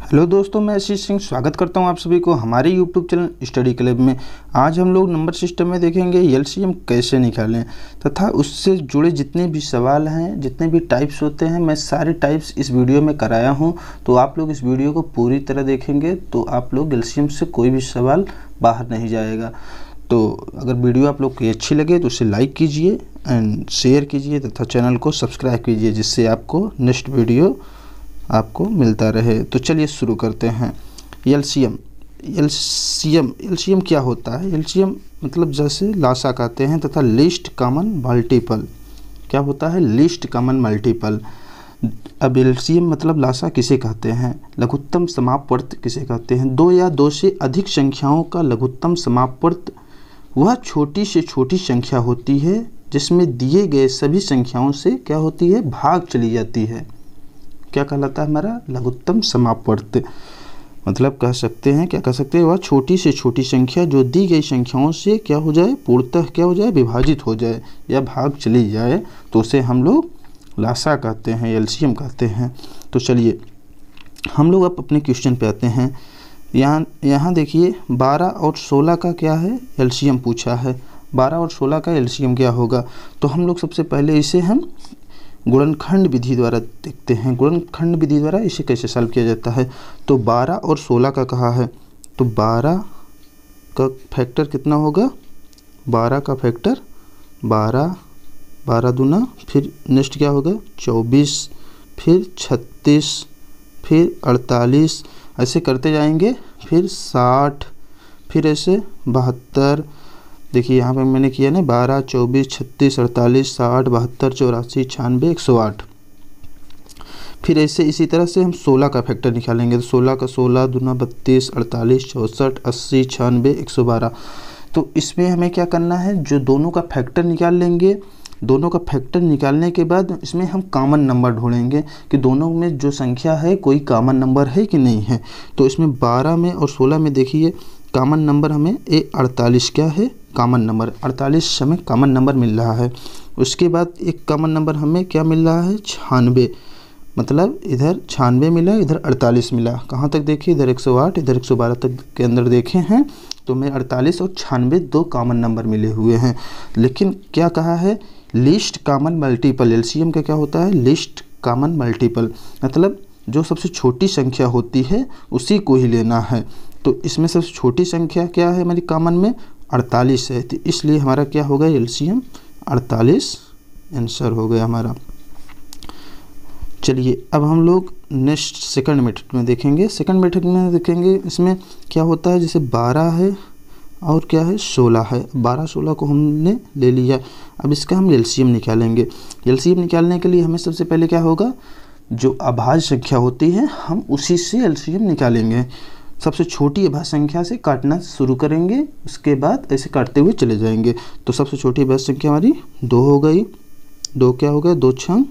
Hello दोस्तों, मैं आशीष सिंह स्वागत करता हूं आप सभी को हमारे यूट्यूब चैनल स्टडी क्लब में। आज हम लोग नंबर सिस्टम में देखेंगे एलसीएम कैसे निकालें तथा उससे जुड़े जितने भी सवाल हैं, जितने भी टाइप्स होते हैं, मैं सारे टाइप्स इस वीडियो में कराया हूं। तो आप लोग इस वीडियो को पूरी तरह देखेंगे तो आप लोग एलसीएम से कोई भी सवाल बाहर नहीं जाएगा। तो अगर वीडियो आप लोग की अच्छी लगे तो उसे लाइक कीजिए एंड शेयर कीजिए तथा चैनल को सब्सक्राइब कीजिए, जिससे आपको नेक्स्ट वीडियो आपको मिलता रहे। तो चलिए शुरू करते हैं। एलसीएम क्या होता है? एलसीएम मतलब जैसे लासा कहते हैं तथा लीस्ट कॉमन मल्टीपल। क्या होता है? Least common multiple. अब एलसीएम मतलब लासा किसे कहते हैं? लघुत्तम समापवर्त किसे कहते हैं? दो या दो से अधिक संख्याओं का लघुत्तम समापवर्त वह छोटी से छोटी संख्या होती है जिसमें दिए गए सभी संख्याओं से क्या होती है? भाग चली जाती है। क्या कहलाता है? हमारा लघुत्तम समापवर्त। मतलब कह सकते हैं, क्या कह सकते हैं? वह छोटी से छोटी संख्या जो दी गई संख्याओं से क्या हो जाए? पूर्णतः क्या हो जाए? विभाजित हो जाए या भाग चली जाए, तो उसे हम लोग लासा कहते हैं, एलसीएम कहते हैं। तो चलिए हम लोग अब अपने क्वेश्चन पे आते हैं। यहाँ देखिए 12 और 16 का क्या है? एलसीएम पूछा है। 12 और 16 का एलसीएम क्या होगा? तो हम लोग सबसे पहले इसे हम गुणनखंड विधि द्वारा देखते हैं। गुणनखंड विधि द्वारा इसे कैसे सॉल्व किया जाता है? तो 12 और 16 का कहा है, तो 12 का फैक्टर कितना होगा? 12 का फैक्टर 12, 12 दूना, फिर नेक्स्ट क्या होगा? 24, फिर 36, फिर 48, ऐसे करते जाएंगे, फिर 60, फिर ऐसे 72। देखिए यहाँ पे मैंने किया ना 12, 24, 36, 48, 60, 72, 84, 96, 108। फिर ऐसे इसी तरह से हम 16 का फैक्टर निकालेंगे। तो 16 का 16 दूना 32, 48, 64, 80, 96, 112। तो इसमें हमें क्या करना है? जो दोनों का फैक्टर निकाल लेंगे। दोनों का फैक्टर निकालने के बाद इसमें हम कॉमन नंबर ढूंढेंगे कि दोनों में जो संख्या है कोई कॉमन नंबर है कि नहीं है। तो इसमें 12 में और 16 में देखिए कॉमन नंबर हमें 48 क्या है? कॉमन नंबर 48 हमें कॉमन नंबर मिल रहा है। उसके बाद एक कॉमन नंबर हमें क्या मिल रहा है? 96। मतलब इधर 96 मिला, इधर 48 मिला। कहाँ तक देखिए? इधर 108, इधर 112 तक के अंदर देखे हैं तो मैं 48 और 96 दो कॉमन नंबर मिले हुए हैं। लेकिन क्या कहा है? Least common multiple. एलसीएम का क्या होता है? लीस्ट कॉमन मल्टीपल, मतलब जो सबसे छोटी संख्या होती है उसी को ही लेना है। तो इसमें सबसे छोटी संख्या क्या है हमारी कॉमन में? 48 है। तो इसलिए हमारा क्या होगा? एलसीएम 48 आंसर हो गया हमारा। चलिए अब हम लोग नेक्स्ट सेकंड मेथड में देखेंगे। सेकंड मेथड में देखेंगे इसमें क्या होता है? जैसे 12 है और क्या है? 16 है। 12, 16 को हमने ले लिया। अब इसका हम एलसीएम निकालेंगे। एलसीएम निकालने के लिए हमें सबसे पहले क्या होगा? जो अभाज्य संख्या होती है हम उसी से एलसीएम निकालेंगे। सबसे छोटी अभाज्य संख्या से काटना शुरू करेंगे, उसके बाद ऐसे काटते हुए चले जाएंगे। तो सबसे छोटी अभाज्य संख्या हमारी 2 हो गई। 2 क्या हो गया? 2 6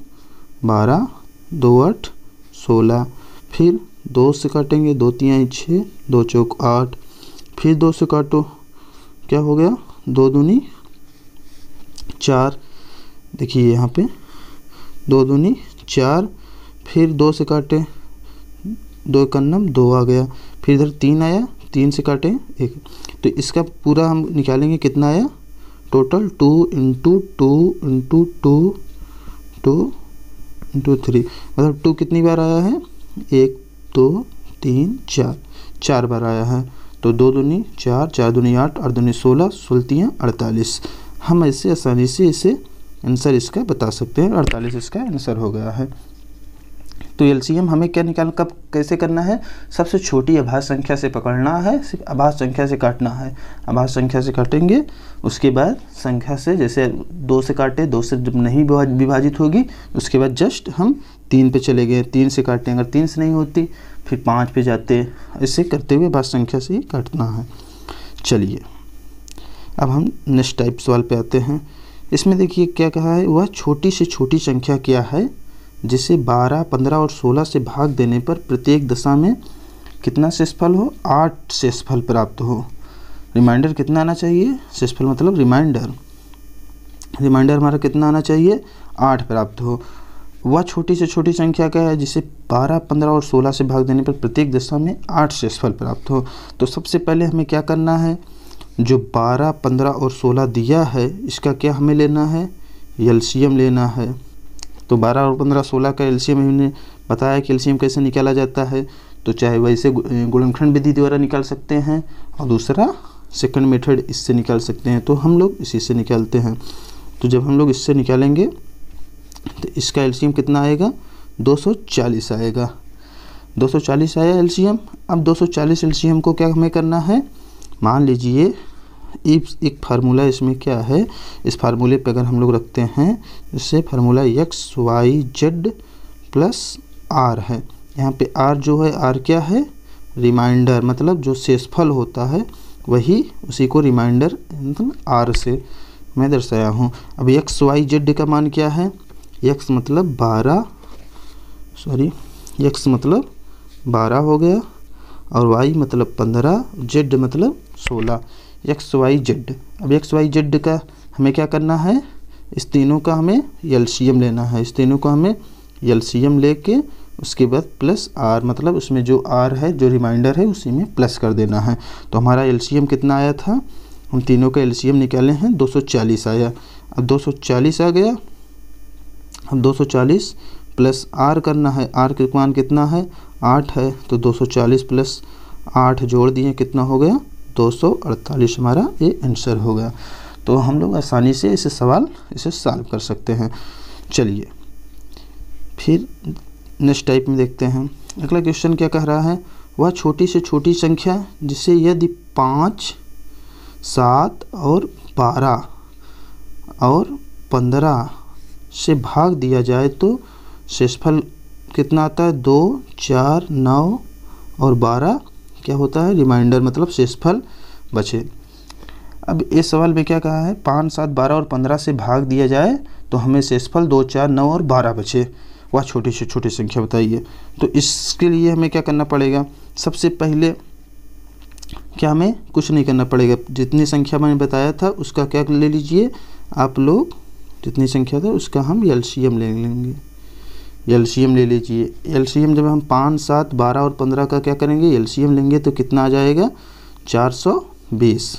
12, 2 8 16। फिर 2 से काटेंगे, 2 3 6, 2 चौक 8। फिर 2 से काटो, क्या हो गया? 2 दूनी 4। देखिए यहाँ पे 2 दूनी 4। फिर 2 से काटे, 2 का 2 आ गया। फिर इधर 3 आया, 3 से काटे 1। तो इसका पूरा हम निकालेंगे, कितना आया टोटल? 2 × 2 × 2 2 × 3, मतलब 2 कितनी बार आया है? 1 2 3 4, 4 बार आया है। तो 2 दूनी 4, 4 दूनी 8, 8 दूनी 16, 16 48। हम ऐसे आसानी से इसे आंसर इसका बता सकते हैं। 48 इसका आंसर हो गया है। तो एलसीएम हमें क्या निकाल कब कैसे करना है? सबसे छोटी अभाज्य संख्या से पकड़ना है, अभाज्य संख्या से काटना है। अभाज्य संख्या से काटेंगे, उसके बाद संख्या से, जैसे 2 से काटे, 2 से जब नहीं विभाजित होगी उसके बाद जस्ट हम 3 पे चले गए, 3 से काटें, अगर 3 से नहीं होती फिर 5 पे जाते। ऐसे करते हुए अभाज्य संख्या से ही काटना है। चलिए अब हम नेक्स्ट टाइप सवाल पे आते हैं। इसमें देखिए क्या कहा है? वह छोटी से छोटी संख्या क्या है जिसे 12, 15 और 16 से भाग देने पर प्रत्येक दशा में कितना शेषफल हो? 8 शेषफल प्राप्त हो। रिमाइंडर कितना आना चाहिए? शेषफल मतलब रिमाइंडर। रिमाइंडर हमारा कितना आना चाहिए? 8 प्राप्त हो। वह छोटी से छोटी संख्या क्या है जिसे 12, 15 और 16 से भाग देने पर प्रत्येक दशा में 8 शेषफल प्राप्त हो। तो सबसे पहले हमें क्या करना है, जो 12, 15 और 16 दिया है इसका क्या हमें लेना है, एलसीएम लेना है। तो 12 और 15, 16 का एलसीएम हमने बताया कि एलसीएम कैसे निकाला जाता है। तो चाहे वैसे गुणनखंड विधि द्वारा निकाल सकते हैं और दूसरा सेकंड मेथड इससे निकाल सकते हैं। तो हम लोग इसी से निकालते हैं। तो जब हम लोग इससे निकालेंगे तो इसका एलसीएम कितना आएगा, 240 आएगा। 240 आया एलसीएम। अब 240 एलसीएम को क्या हमें करना है, मान लीजिए एक फार्मूला इसमें क्या है, इस फार्मूले पे अगर हम लोग रखते हैं, इससे फार्मूला XYZ प्लस R है। यहाँ पे R जो है, R क्या है, रिमाइंडर, मतलब जो शेषफल होता है वही, उसी को रिमाइंडर मतलब R से मैं दर्शाया हूँ। अब XYZ का मान क्या है, X मतलब 12 हो गया और Y मतलब 15, Z मतलब 16, XYZ। अब XYZ का हमें क्या करना है, इस तीनों का हमें एलसीएम लेना है। इस तीनों का हमें एलसीएम लेके उसके बाद प्लस R, मतलब उसमें जो R है, जो रिमाइंडर है, उसी में प्लस कर देना है। तो हमारा एलसीएम कितना आया था, हम तीनों का एलसीएम निकाले हैं, 240 आया। अब 240 आ गया। अब 240 प्लस R करना है। R का मान कितना है, 8 है। तो 240 प्लस 8 जोड़ दिए, कितना हो गया, 248 हमारा ये आंसर हो गया। तो हम लोग आसानी से इसे सॉल्व कर सकते हैं। चलिए फिर नेक्स्ट टाइप में देखते हैं। अगला क्वेश्चन क्या कह रहा है, वह छोटी से छोटी संख्या जिसे यदि 5, 7 और 12 और 15 से भाग दिया जाए तो शेषफल कितना आता है, 2, 4, 9 और 12 क्या होता है, रिमाइंडर, मतलब शेषफल बचे। अब इस सवाल में क्या कहा है, 5, 7, 12 और 15 से भाग दिया जाए तो हमें शेषफल 2, 4, 9 और 12 बचे। वह छोटी से छोटी संख्या बताइए। तो इसके लिए हमें क्या करना पड़ेगा, सबसे पहले क्या, हमें कुछ नहीं करना पड़ेगा। जितनी संख्या मैंने बताया था उसका क्या ले लीजिए आप लोग, जितनी संख्या था उसका हम एलसीएम ले लेंगे। एलसीएम ले लीजिए। एलसीएम जब हम 5, 7, 12 और 15 का क्या करेंगे, एलसीएम लेंगे तो कितना आ जाएगा, 420।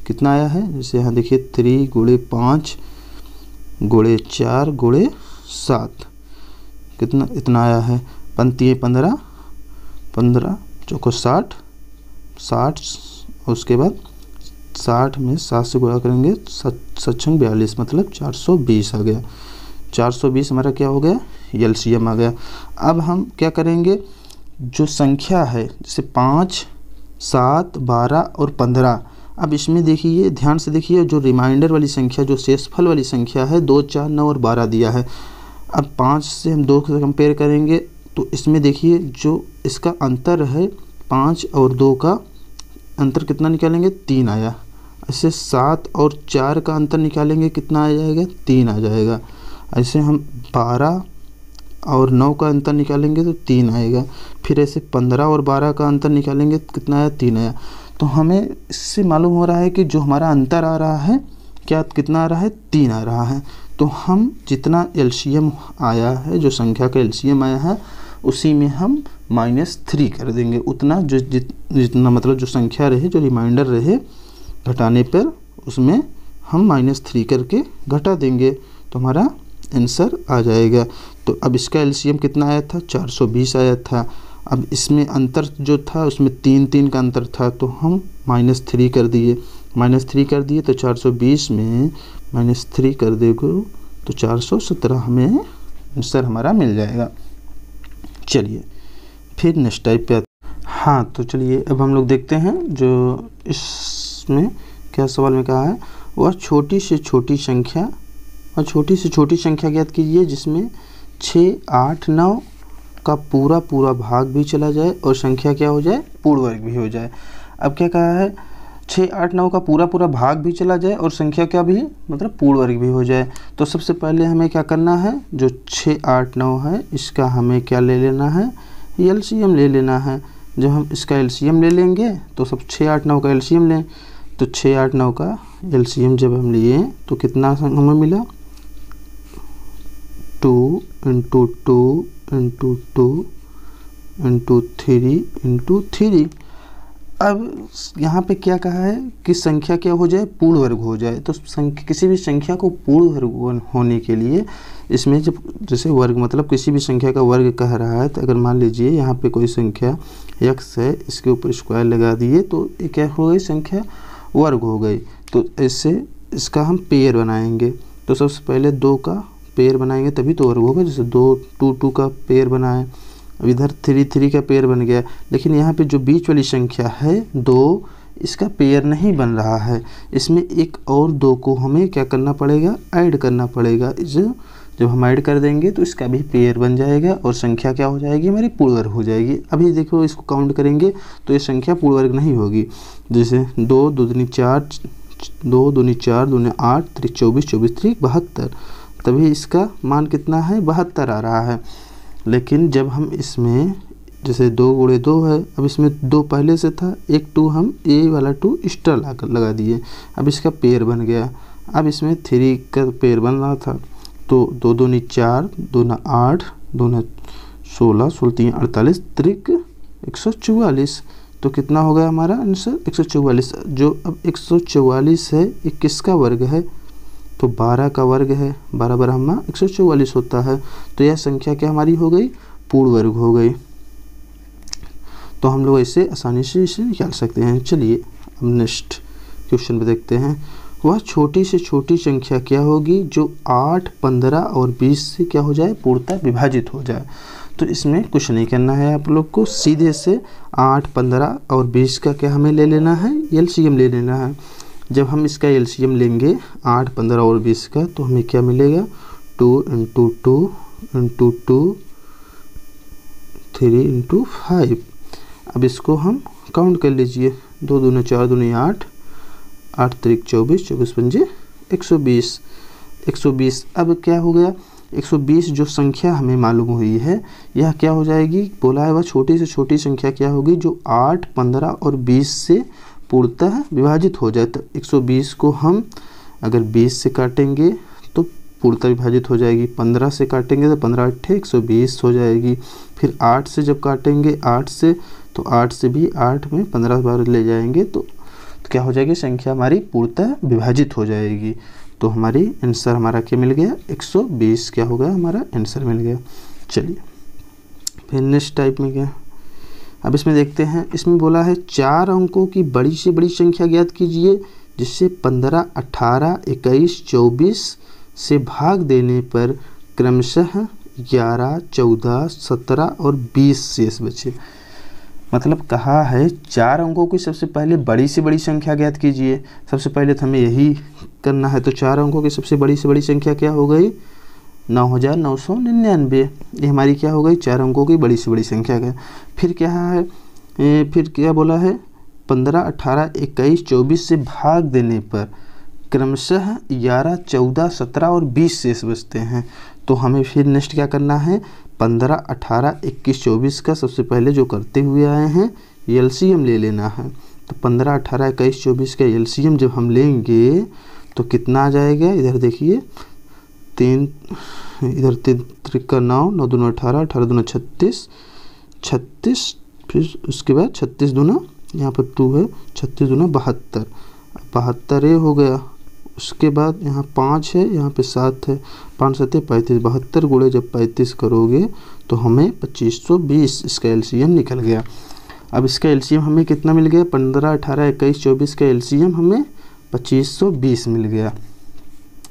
कितना आया है, जैसे यहाँ देखिए 3 गुणे 5 गुणे 4 गुणे 7, कितना, इतना आया है। 15 15 चौको 60 60, उसके बाद 60 में 7 से गुणा करेंगे, 7 42, मतलब 420 आ गया। 420 हमारा क्या हो गया, एलसीएम आ गया। अब हम क्या करेंगे, जो संख्या है जैसे 5, 7, 12 और 15, अब इसमें देखिए, ध्यान से देखिए, जो रिमाइंडर वाली संख्या, जो शेषफल वाली संख्या है, 2, 4, 9 और 12 दिया है। अब 5 से हम 2 से कंपेयर करेंगे तो इसमें देखिए जो इसका अंतर है, 5 और 2 का अंतर कितना निकालेंगे, 3 आया। ऐसे 7 और 4 का अंतर निकालेंगे, कितना आ जाएगा, 3 आ जाएगा। ऐसे हम 12 और 9 का अंतर निकालेंगे तो 3 आएगा। फिर ऐसे 15 और 12 का अंतर निकालेंगे तो कितना आया, 3 आया। तो हमें इससे मालूम हो रहा है कि जो हमारा अंतर आ रहा है, क्या कितना आ रहा है, 3 आ रहा है। तो हम जितना एलसीएम आया है, जो संख्या का एलसीएम आया है, उसी में हम -3 कर देंगे। उतना जो जितना मतलब जो संख्या रहे, जो रिमाइंडर रहे, घटाने पर उसमें हम -3 करके घटा देंगे तो हमारा आंसर आ जाएगा। तो अब इसका एलसीएम कितना आया था, 420 आया था। अब इसमें अंतर जो था उसमें 3 का अंतर था, तो हम -3 कर दिए। -3 कर दिए तो 420 में -3 कर देंगे तो 417 हमें आंसर हमारा मिल जाएगा। चलिए फिर नेक्स्ट टाइप पे हाँ, तो चलिए अब हम लोग देखते हैं जो इसमें क्या सवाल में कहा है, वह छोटी से छोटी संख्या, और छोटी से छोटी संख्या ज्ञात कीजिए जिसमें 6, 8, 9 का पूरा भाग भी चला जाए और संख्या क्या हो जाए, पूर्ण वर्ग भी हो जाए। अब क्या कहा है, 6, 8, 9 का पूरा भाग भी चला जाए और संख्या क्या भी, मतलब पूर्ण वर्ग भी हो जाए। तो सबसे पहले हमें क्या करना है, जो 6, 8, 9 है इसका हमें क्या ले लेना है, एलसीएम ले लेना है। जब हम इसका एलसीएम ले लेंगे तो सब 6, 8, 9 का एलसीएम लें। तो 6, 8, 9 का एलसीएम जब हम लिए तो कितना हमें मिला, 2 इंटू 2 इंटू 2 इंटू 3 इंटू 3। अब यहाँ पे क्या कहा है कि संख्या क्या हो जाए, पूर्ण वर्ग हो जाए। तो संख्या, किसी भी संख्या को पूर्ण वर्ग होने के लिए इसमें जब जैसे वर्ग मतलब किसी भी संख्या का वर्ग कह रहा है, तो अगर मान लीजिए यहाँ पे कोई संख्या x है, इसके ऊपर स्क्वायर लगा दिए तो ये क्या हो गई, संख्या वर्ग हो गई। तो इससे इसका हम पेयर बनाएंगे। तो सबसे पहले 2 का पेयर बनाएंगे तभी तो वर्ग होगा। जैसे 2 का पेयर बनाए, अब इधर 3 का पेयर बन गया। लेकिन यहाँ पे जो बीच वाली संख्या है 2, इसका पेयर नहीं बन रहा है। इसमें एक और 2 को हमें क्या करना पड़ेगा, ऐड करना पड़ेगा। जब हम ऐड कर देंगे तो इसका भी पेयर बन जाएगा और संख्या क्या हो जाएगी, हमारी पूर्ण वर्ग हो जाएगी। अभी देखो इसको काउंट करेंगे तो ये संख्या पूर्ण वर्ग नहीं होगी। जैसे 2 दूनी 4, 2 दूनी 4, दूनी 8, 3 24, 24 3 72, तभी इसका मान कितना है, 72 आ रहा है। लेकिन जब हम इसमें जैसे 2 गुणे 2 है, अब इसमें 2 पहले से था, एक 2 हम ए वाला 2 एक्स्ट्रा लगा दिए, अब इसका पेयर बन गया। अब इसमें 3 का पेयर बन रहा था, तो 2 दूनी 4, 2 ना 8, 2 ना 16, 16 3 48, त्रिक 144। तो कितना हो गया हमारा आंसर, 144। जो अब 144 है, ये किसका वर्ग है, तो 12 का वर्ग है। 12 बराबर 144 होता है। तो यह संख्या क्या हमारी हो गई, पूर्ण वर्ग हो गई। तो हम लोग ऐसे आसानी से इसे निकाल सकते हैं। चलिए अब नेक्स्ट क्वेश्चन पे देखते हैं। वह छोटी से छोटी संख्या क्या होगी जो 8, 15 और 20 से क्या हो जाए, पूर्णतः विभाजित हो जाए। तो इसमें कुछ नहीं करना है आप लोग को, सीधे से 8, 15 और 20 का क्या हमें ले लेना है, एलसीएम ले लेना है। जब हम इसका एलसीएम लेंगे 8, 15 और 20 का, तो हमें क्या मिलेगा, 2 इंटू 2 इंटू 2 3 इंटू 5। अब इसको हम काउंट कर लीजिए, 2 दूनी 4, दूनी 8, 8 त्रिक 24, 24 पंजे 120, 120। अब क्या हो गया, 120 जो संख्या हमें मालूम हुई है, यह क्या हो जाएगी, बोला है वह छोटी से छोटी संख्या क्या होगी जो 8, 15 और 20 से पूर्णतः विभाजित हो जाए। तो 120 को हम अगर 20 से काटेंगे तो पूर्णतः विभाजित हो जाएगी, 15 से काटेंगे तो 15 8 120 हो जाएगी। फिर 8 से जब काटेंगे 8 से, तो 8 से भी 8 में 15 बार ले जाएंगे तो क्या हो जाएगी, संख्या हमारी पूर्णतः विभाजित हो जाएगी। तो हमारी आंसर हमारा क्या मिल गया, 120 क्या हो गया, हमारा आंसर मिल गया। चलिए फिर नेक्स्ट टाइप में क्या, अब इसमें देखते हैं। इसमें बोला है 4 अंकों की बड़ी से बड़ी संख्या ज्ञात कीजिए जिससे 15, 18, 21, 24 से भाग देने पर क्रमशः 11, 14, 17 और 20 शेष बचे। मतलब कहा है 4 अंकों की सबसे पहले बड़ी से बड़ी संख्या ज्ञात कीजिए। सबसे पहले तो हमें यही करना है। तो 4 अंकों की सबसे बड़ी से बड़ी संख्या क्या हो गई, 9999। ये हमारी क्या हो गई, 4 अंकों की बड़ी से बड़ी संख्या का। फिर क्या है, फिर क्या बोला है, 15, 18, 21, 24 से भाग देने पर क्रमशः 11, 14, 17 और 20 शेष बचते हैं। तो हमें फिर नेक्स्ट क्या करना है, 15, 18, 21, 24 का सबसे पहले जो करते हुए आए हैं एलसीएम ले लेना है। तो 15, 18, 21, 24 का एलसीएम जब हम लेंगे तो कितना आ जाएगा, इधर देखिए 3, इधर 3 त्रिका 9, 9 दूना 18, 18 दूना 36, 36, फिर उसके बाद 36 दूना यहाँ पर 2 है, 36 दूना 72, 72 ये हो गया। उसके बाद यहाँ 5 है, यहाँ पे 7 है, 5 7 35, 72 गुणे जब 35 करोगे तो हमें 2520 इसका एलसीएम निकल गया। अब इसका एलसीएम हमें कितना मिल गया, 15, 18, 21, 24 का एलसीएम हमें 2520 मिल गया।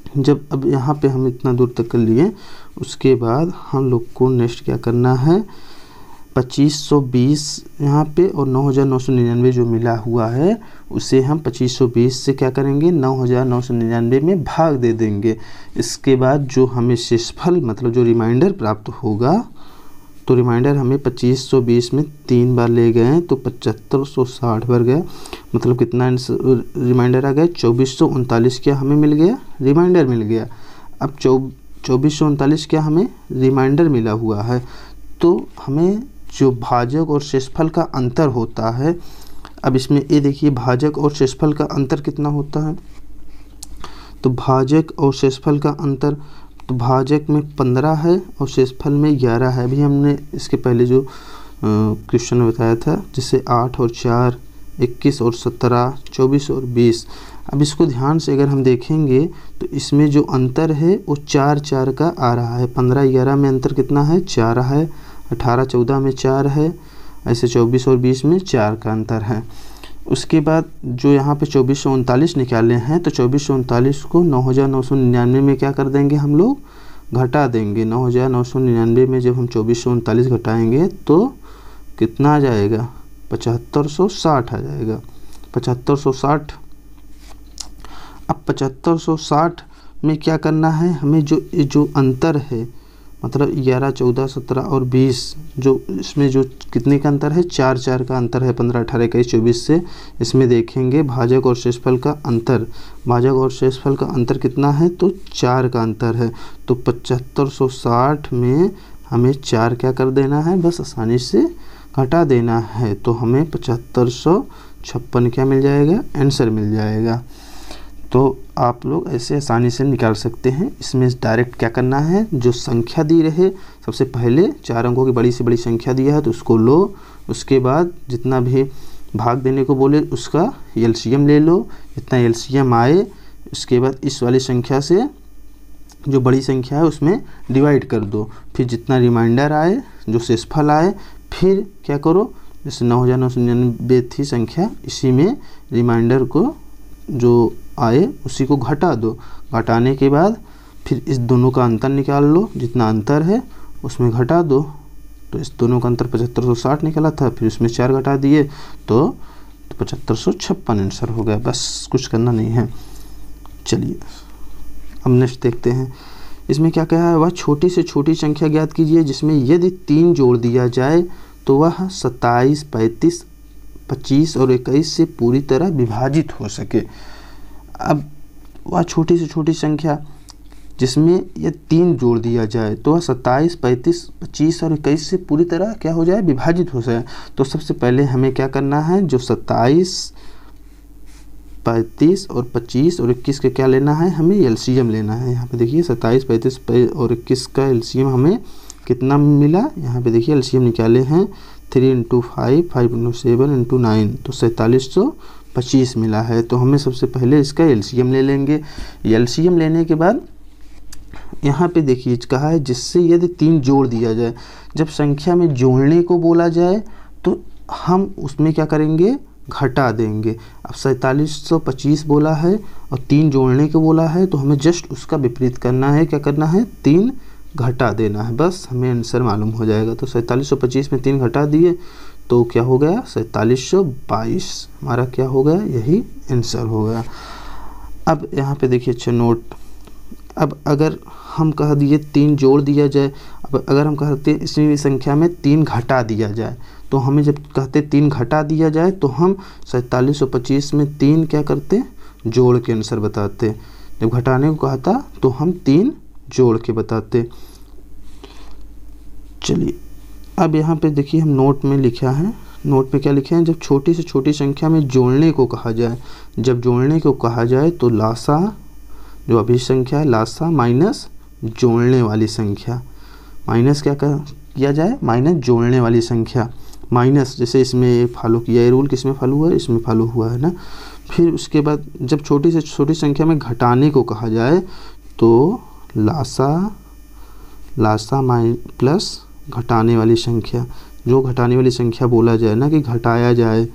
जब अब यहाँ पे हम इतना दूर तक कर लिए, उसके बाद हम लोग को नेक्स्ट क्या करना है, 2520 यहाँ पे और 9999 जो मिला हुआ है उसे हम 2520 से क्या करेंगे, 9999 में भाग दे देंगे। इसके बाद जो हमें शेषफल मतलब जो रिमाइंडर प्राप्त होगा, तो रिमाइंडर हमें 2520 में 3 बार ले गए हैं तो 7560 बार गया। मतलब कितना रिमाइंडर आ गया, 2439 क्या हमें मिल गया, रिमाइंडर मिल गया। अब 2439 क्या हमें रिमाइंडर मिला हुआ है। तो हमें जो भाजक और शेषफल का अंतर होता है, अब इसमें ये देखिए भाजक और शेषफल का अंतर कितना होता है। तो भाजक और शेषफल का अंतर तो भाजक में 15 है और शेषफल में 11 है। अभी हमने इसके पहले जो क्वेश्चन बताया था, जिससे 8 और 4 21 और 17 24 और 20। अब इसको ध्यान से अगर हम देखेंगे तो इसमें जो अंतर है वो 4 4 का आ रहा है। 15 11 में अंतर कितना है? 4 है। 18 14 में 4 है। ऐसे 24 और 20 में 4 का अंतर है। उसके बाद जो यहाँ पे 2439 निकाले हैं, तो 2439 को 9999 में क्या कर देंगे हम लोग? घटा देंगे। 9999 में जब हम 2439 घटाएंगे तो कितना आ जाएगा? 7560 आ जाएगा। 7560। अब 7560 में क्या करना है हमें? जो अंतर है, मतलब 11 14 17 और 20, जो इसमें जो कितने का अंतर है? 4 4 का अंतर है। 15 18 21 24 से इसमें देखेंगे भाजक और शेषफल का अंतर। भाजक और शेषफल का अंतर कितना है? तो 4 का अंतर है। तो 7560 में हमें 4 क्या कर देना है? बस आसानी से घटा देना है। तो हमें 7556 क्या मिल जाएगा? आंसर मिल जाएगा। तो आप लोग ऐसे आसानी से निकाल सकते हैं। इसमें डायरेक्ट क्या करना है? जो संख्या दी रहे, सबसे पहले 4 अंकों की बड़ी से बड़ी संख्या दिया है तो उसको लो। उसके बाद जितना भी भाग देने को बोले उसका एलसीएम ले लो। जितना एलसीएम आए उसके बाद इस वाली संख्या से जो बड़ी संख्या है उसमें डिवाइड कर दो। फिर जितना रिमाइंडर आए, जो शेषफल आए, फिर क्या करो? जैसे 9999 थी संख्या, इसी में रिमाइंडर को जो आए उसी को घटा दो। घटाने के बाद फिर इस दोनों का अंतर निकाल लो। जितना अंतर है उसमें घटा दो। तो इस दोनों का अंतर 7560 निकला था, फिर उसमें 4 घटा दिए तो 7556 आंसर हो गया। बस कुछ करना नहीं है। चलिए अब नेक्स्ट देखते हैं। इसमें क्या कहा है? वह छोटी से छोटी संख्या ज्ञात कीजिए जिसमें यदि 3 जोड़ दिया जाए तो वह 27 35 25 और 21 से पूरी तरह विभाजित हो सके। अब वह छोटी से छोटी संख्या जिसमें ये 3 जोड़ दिया जाए तो वह 27 35 25 और 21 से पूरी तरह क्या हो जाए? विभाजित हो जाए। तो सबसे पहले हमें क्या करना है? जो 27 35 और 25 और 21 का क्या लेना है? हमें एलसीएम लेना है। यहाँ पे देखिए 27 35 और 21 का एलसीएम हमें कितना मिला? यहाँ पे देखिए एलसीएम निकाले हैं 3 × 5 5 × 7 × 9, तो 4725 मिला है। तो हमें सबसे पहले इसका एलसीएम ले लेंगे। एलसीएम लेने के बाद यहाँ पे देखिए कहा है जिससे यदि 3 जोड़ दिया जाए। जब संख्या में जोड़ने को बोला जाए तो हम उसमें क्या करेंगे? घटा देंगे। अब 4725 बोला है और 3 जोड़ने को बोला है तो हमें जस्ट उसका विपरीत करना है। क्या करना है? 3 घटा देना है। बस हमें आंसर मालूम हो जाएगा। तो 4725 में 3 घटा दिए तो क्या हो गया? 4722 हमारा क्या हो गया? यही आंसर हो गया। अब यहाँ पे देखिए अच्छा नोट। अब अगर हम कह दिए 3 जोड़ दिया जाए, अब अगर हम कहते इसी संख्या में 3 घटा दिया जाए, तो हमें जब कहते 3 घटा दिया जाए तो हम 4725 में 3 क्या करते? जोड़ के आंसर बताते। जब घटाने को कहता तो हम 3 जोड़ के बताते। चलिए अब यहाँ पे देखिए हम नोट में लिखा है। नोट में क्या लिखे हैं? जब छोटी से छोटी संख्या में जोड़ने को कहा जाए, जब जोड़ने को कहा जाए तो लासा, जो अभी संख्या है लासा माइनस जोड़ने वाली संख्या, माइनस क्या किया जाए? माइनस जोड़ने वाली संख्या। माइनस जैसे इसमें फॉलो किया, ये रूल किसमें फॉलो हुआ है? इसमें फॉलो हुआ है ना। फिर उसके बाद जब छोटी से छोटी संख्या में घटाने को कहा जाए तो लासा प्लस घटाने वाली संख्या, जो घटाने वाली संख्या बोला जाए ना कि घटाया जाए,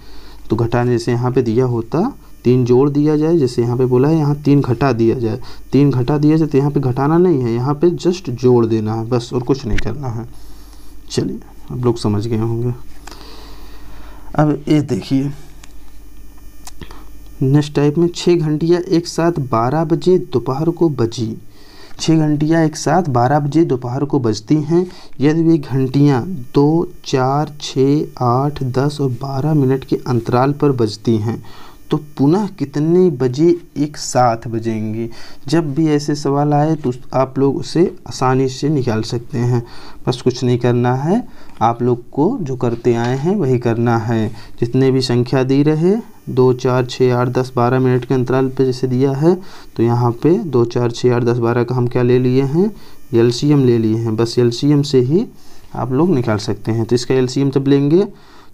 तो घटाने जैसे यहाँ पे दिया होता 3 जोड़ दिया जाए, जैसे यहाँ पे बोला है यहाँ 3 घटा दिया जाए। 3 घटा दिया जाए तो यहाँ पे घटाना नहीं है, यहाँ पे जस्ट जोड़ देना है बस, और कुछ नहीं करना है। चलिए अब लोग समझ गए होंगे। अब ये देखिए नेक्स्ट टाइप में 6 घंटियाँ एक साथ 12 बजे दोपहर को बजी। 6 घंटियाँ एक साथ 12 बजे दोपहर को बजती हैं। यदि वे घंटियाँ 2 4 6 8 10 और 12 मिनट के अंतराल पर बजती हैं तो पुनः कितने बजे एक साथ बजेंगी? जब भी ऐसे सवाल आए तो आप लोग उसे आसानी से निकाल सकते हैं। बस कुछ नहीं करना है, आप लोग को जो करते आए हैं वही करना है। जितने भी संख्या दी रहे 2, 4, 6, 8, 10, 12 मिनट के अंतराल पे जैसे दिया है, तो यहाँ पे 2, 4, 6, 8, 10, 12 का हम क्या ले लिए हैं, एलसीएम ले लिए हैं। बस एलसीएम से ही आप लोग निकाल सकते हैं। तो इसका एलसीएम जब लेंगे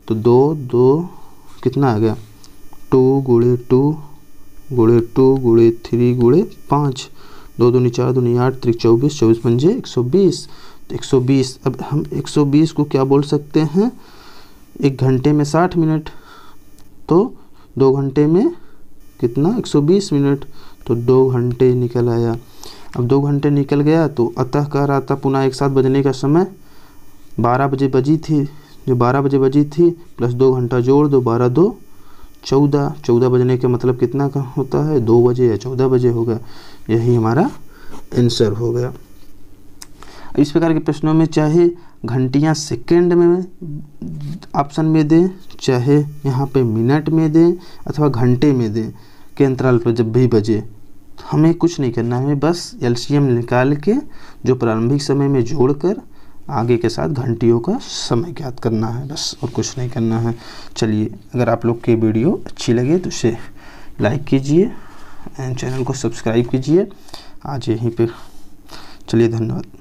तो 2 कितना आ गया, 2 गुणे 2 गुणे 2 गुणे 3 गुणे 5, 2 दूनी 4 दूनी 8 3 24, 24 पंजे 120। तो 120, अब हम 120 को क्या बोल सकते हैं, 1 घंटे में 60 मिनट, तो 2 घंटे में कितना 120 मिनट, तो 2 घंटे निकल आया। अब 2 घंटे निकल गया तो अतः कह रहा था पुनः एक साथ बजने का समय 12 बजे बजी थी, जो 12 बजे बजी थी प्लस 2 घंटा जोड़ दो, 12 2 14, 14 बजने का मतलब कितना का होता है, 2 बजे या 14 बजे होगा। यही हमारा आंसर हो गया। इस प्रकार के प्रश्नों में चाहे घंटियां सेकंड में ऑप्शन में दें, चाहे यहाँ पे मिनट में दें अथवा घंटे में दें के अंतराल पर जब भी बजे, हमें कुछ नहीं करना है, बस एलसीएम निकाल के जो प्रारंभिक समय में जोड़कर आगे के साथ घंटियों का समय ज्ञात करना है, बस और कुछ नहीं करना है। चलिए, अगर आप लोग की वीडियो अच्छी लगे तो इसे लाइक कीजिए एंड चैनल को सब्सक्राइब कीजिए। आज यहीं पे चलिए, धन्यवाद।